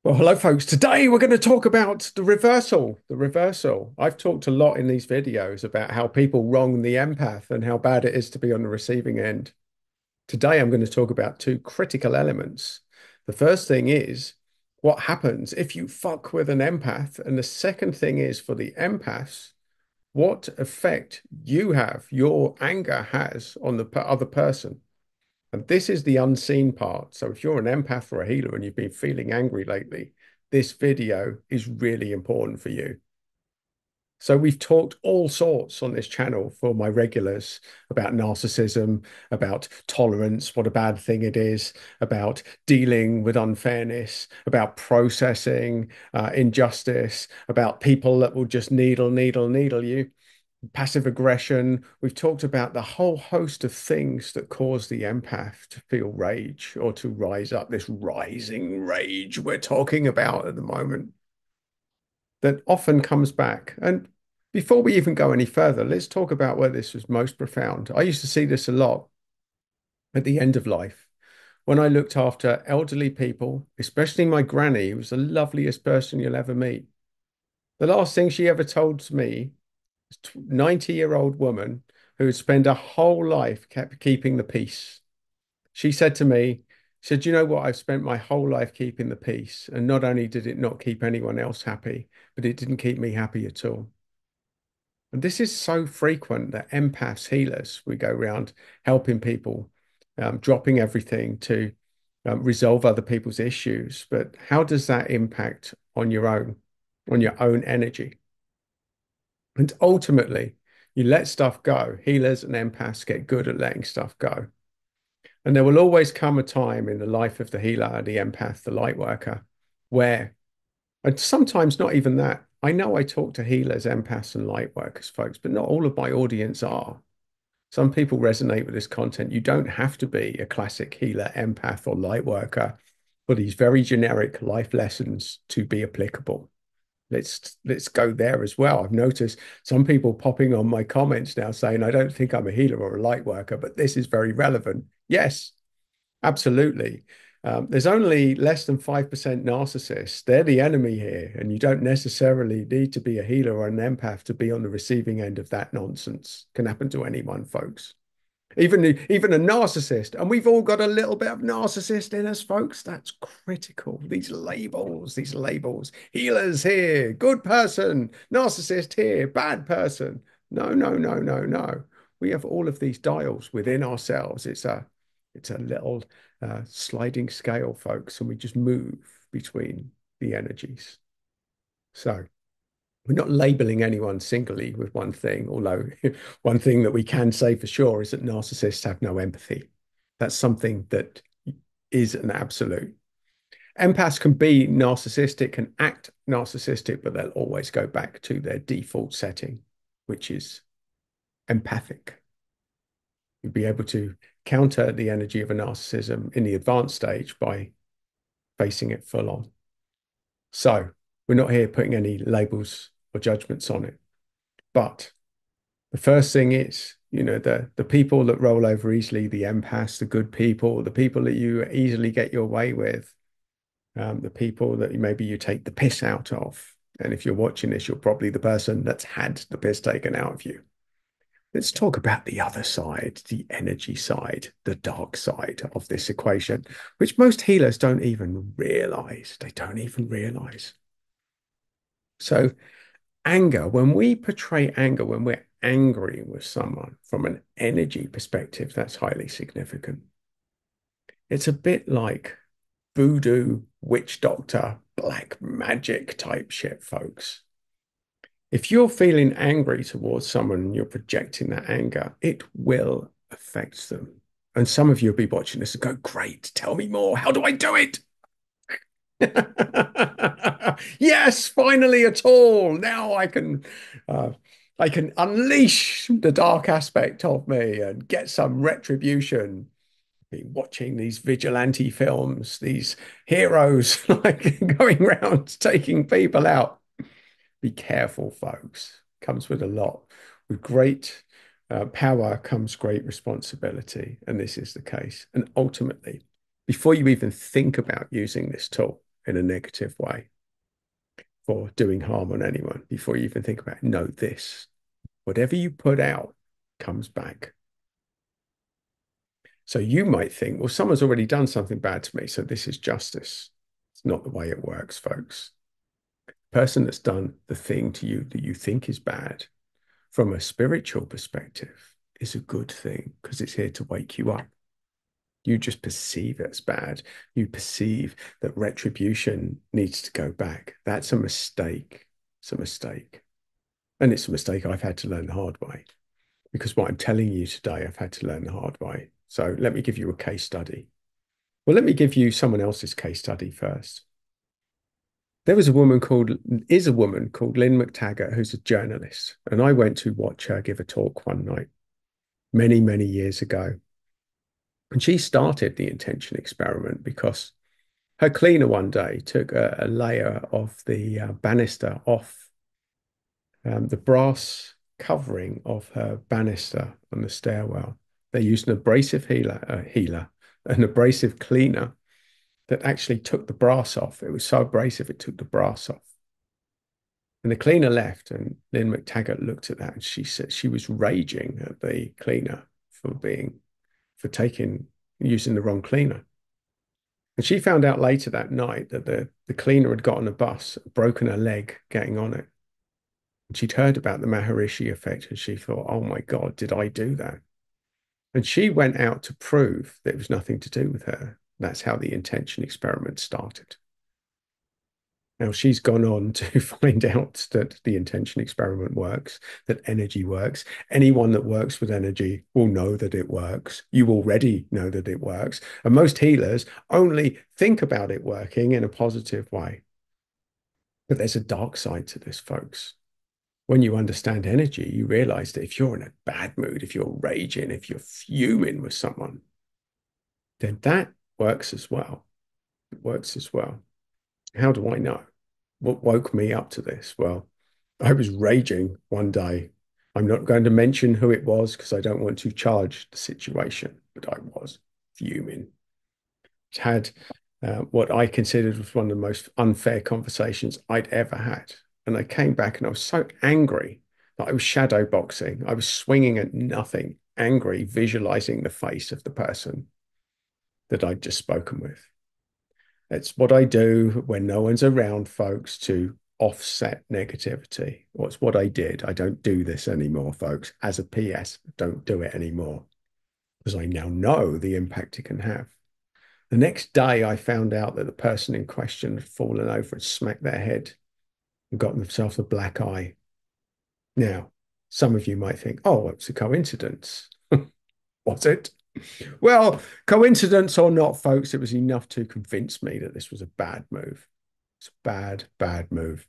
Well, hello, folks. Today we're going to talk about the reversal. The reversal. I've talked a lot in these videos about how people wrong the empath and how bad it is to be on the receiving end. Today I'm going to talk about two critical elements. The first thing is what happens if you fuck with an empath, and the second thing is for the empaths, what effect you have, your anger has on the other person. And this is the unseen part. So if you're an empath or a healer and you've been feeling angry lately, this video is really important for you. So we've talked all sorts on this channel for my regulars about narcissism, about tolerance, what a bad thing it is, about dealing with unfairness, about processing injustice, about people that will just needle you, passive aggression. We've talked about the whole host of things that cause the empath to feel rage or to rise up, this rising rage we're talking about at the moment that often comes back. And before we even go any further, let's talk about where this was most profound. I used to see this a lot at the end of life when I looked after elderly people, especially my granny, who was the loveliest person you'll ever meet. The last thing she ever told to me, 90-year-old woman who had spent her whole life kept keeping the peace. She said to me, she said, you know what? I've spent my whole life keeping the peace. And not only did it not keep anyone else happy, but it didn't keep me happy at all. And this is so frequent that empaths, healers, we go around helping people, dropping everything to resolve other people's issues. But how does that impact on your own energy? And ultimately, you let stuff go. Healers and empaths get good at letting stuff go. And there will always come a time in the life of the healer, the empath, the light worker, where, and sometimes not even that. I know I talk to healers, empaths, and light workers, folks, but not all of my audience are. Some people resonate with this content. You don't have to be a classic healer, empath, or light worker for these very generic life lessons to be applicable. Let's go there as well. I've noticed some people popping on my comments now saying, I don't think I'm a healer or a light worker, but this is very relevant. Yes, absolutely. There's only less than 5% narcissists. They're the enemy here. And you don't necessarily need to be a healer or an empath to be on the receiving end of that nonsense. Can happen to anyone, folks. Even a narcissist, and we've all got a little bit of narcissist in us, folks. That's critical. These labels, healers here, good person, narcissist here, bad person. No, no, no, no, no. We have all of these dials within ourselves. It's a little sliding scale, folks, and we just move between the energies. So we're not labeling anyone singly with one thing, although one thing that we can say for sure is that narcissists have no empathy. That's something that is an absolute. Empaths can be narcissistic, can act narcissistic, but they'll always go back to their default setting, which is empathic. You'll be able to counter the energy of a narcissism in the advanced stage by facing it full on. So we're not here putting any labels or judgments on it. But the first thing is, the people that roll over easily, the empaths, the good people, the people that you easily get your way with, the people that maybe you take the piss out of. And if you're watching this, you're probably the person that's had the piss taken out of you. Let's talk about the other side, the energy side, the dark side of this equation, which most healers don't even realize. They don't even realize. So anger, when we portray anger, when we're angry with someone from an energy perspective, that's highly significant. It's a bit like voodoo, witch doctor, black magic type shit, folks. If you're feeling angry towards someone and you're projecting that anger, it will affect them. And some of you will be watching this and go, great, tell me more. How do I do it? Yes, finally at all. Now uh, I can unleash the dark aspect of me and get some retribution. Been watching these vigilante films, these heroes like going around taking people out. Be careful, folks. Comes with a lot. With great power comes great responsibility, and this is the case. And ultimately, before you even think about using this tool, in a negative way for doing harm on anyone before you even think about it. Know this: whatever you put out comes back. So you might think, well, someone's already done something bad to me, so this is justice. It's not the way it works, folks. The person that's done the thing to you that you think is bad, from a spiritual perspective, is a good thing because it's here to wake you up. You just perceive it as bad. You perceive that retribution needs to go back. That's a mistake. It's a mistake. And it's a mistake I've had to learn the hard way, because what I'm telling you today, I've had to learn the hard way. So let me give you a case study. Well, let me give you someone else's case study first. There was a woman called, is a woman called Lynn McTaggart, who's a journalist. And I went to watch her give a talk one night, many, many years ago. And she started the intention experiment because her cleaner one day took a layer of the banister off the brass covering of her banister on the stairwell. They used an abrasive an abrasive cleaner that actually took the brass off. It was so abrasive, it took the brass off. And the cleaner left, and Lynn McTaggart looked at that, and she said she was raging at the cleaner for using the wrong cleaner. And she found out later that night that the cleaner had got on a bus, broken her leg getting on it. And she'd heard about the Maharishi effect, and she thought, oh my God, did I do that? And she went out to prove that it was nothing to do with her. That's how the intention experiment started. Now, she's gone on to find out that the intention experiment works, that energy works. Anyone that works with energy will know that it works. You already know that it works. And most healers only think about it working in a positive way. But there's a dark side to this, folks. When you understand energy, you realize that if you're in a bad mood, if you're raging, if you're fuming with someone, then that works as well. It works as well. How do I know? What woke me up to this? Well, I was raging one day. I'm not going to mention who it was because I don't want to charge the situation, but I was fuming. Had what I considered was one of the most unfair conversations I'd ever had. And I came back and I was so angry that I was shadow boxing. I was swinging at nothing, angry, visualizing the face of the person that I'd just spoken with. It's what I do when no one's around, folks, to offset negativity. Well, it's what I did. I don't do this anymore, folks. As a PS, don't do it anymore because I now know the impact it can have. The next day, I found out that the person in question had fallen over and smacked their head and got themselves a black eye. Now, some of you might think, oh, it's a coincidence. Was it? Well, coincidence or not, folks, it was enough to convince me that this was a bad move. It's a bad, bad move.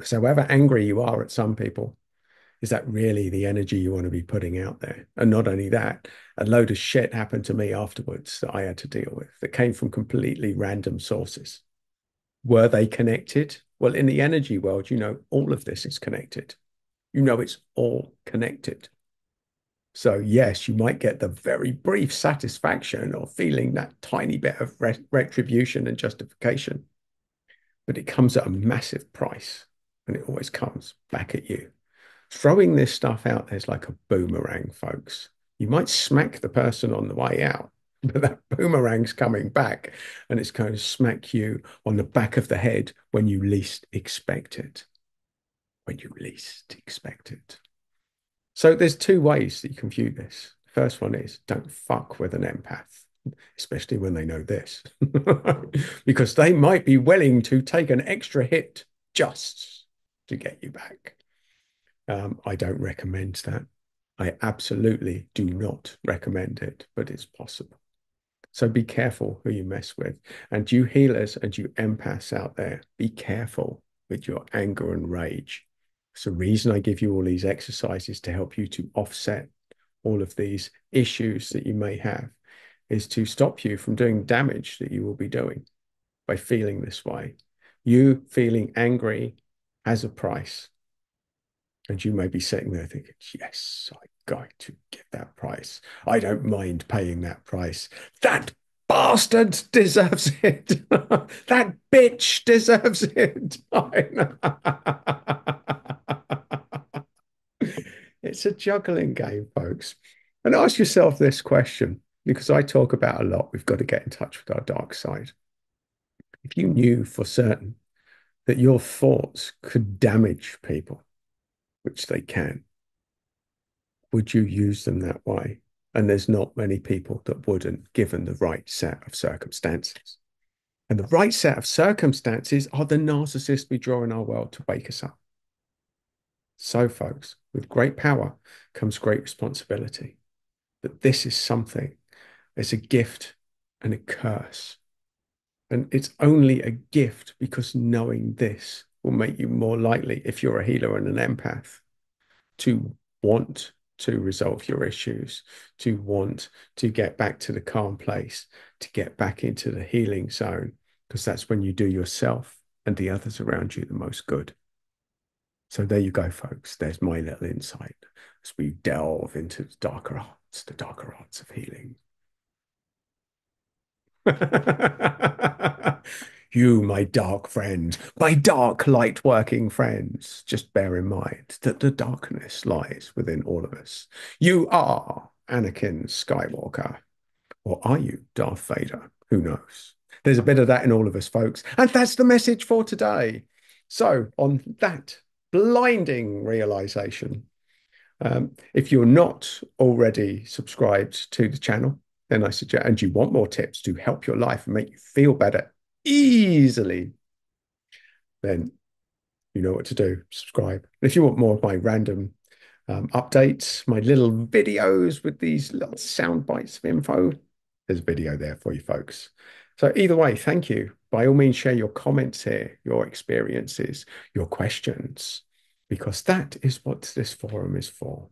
So however angry you are at some people, is that really the energy you want to be putting out there? And not only that, a load of shit happened to me afterwards that I had to deal with that came from completely random sources. Were they connected? Well, in the energy world, all of this is connected. It's all connected. So yes, you might get the very brief satisfaction of feeling that tiny bit of retribution and justification, but it comes at a massive price, and it always comes back at you. Throwing this stuff out there is like a boomerang, folks. You might smack the person on the way out, but that boomerang's coming back, and it's going to smack you on the back of the head when you least expect it. When you least expect it. So there's two ways that you can view this. The first one is don't fuck with an empath, especially when they know this, because they might be willing to take an extra hit just to get you back. I don't recommend that. I absolutely do not recommend it, but it's possible. So be careful who you mess with. And you healers and you empaths out there, be careful with your anger and rage. It's the reason I give you all these exercises to help you to offset all of these issues that you may have, is to stop you from doing damage that you will be doing by feeling this way. You feeling angry has a price. And you may be sitting there thinking, yes, I'm going to get that price. I don't mind paying that price. That bastard deserves it. That bitch deserves it. It's a juggling game, folks. And ask yourself this question, because I talk about a lot. We've got to get in touch with our dark side. If you knew for certain that your thoughts could damage people, which they can, would you use them that way? And there's not many people that wouldn't, given the right set of circumstances. And the right set of circumstances are the narcissists we draw in our world to wake us up. So, folks, with great power comes great responsibility. But this is something, it's a gift and a curse. And it's only a gift because knowing this will make you more likely, if you're a healer and an empath, to want to resolve your issues, to want to get back to the calm place, to get back into the healing zone, because that's when you do yourself and the others around you the most good. So there you go, folks. There's my little insight as we delve into the darker arts of healing. You, my dark friend, my dark light working friends, just bear in mind that the darkness lies within all of us. You are Anakin Skywalker, or are you Darth Vader? Who knows? There's a bit of that in all of us, folks. And that's the message for today. So, on that blinding realization, if you're not already subscribed to the channel, then I suggest, and you want more tips to help your life and make you feel better easily, then you know what to do. Subscribe. And if you want more of my random updates, my little videos with these little sound bites of info, there's a video there for you folks. So either way, thank you. By all means, share your comments here, your experiences, your questions, because that is what this forum is for.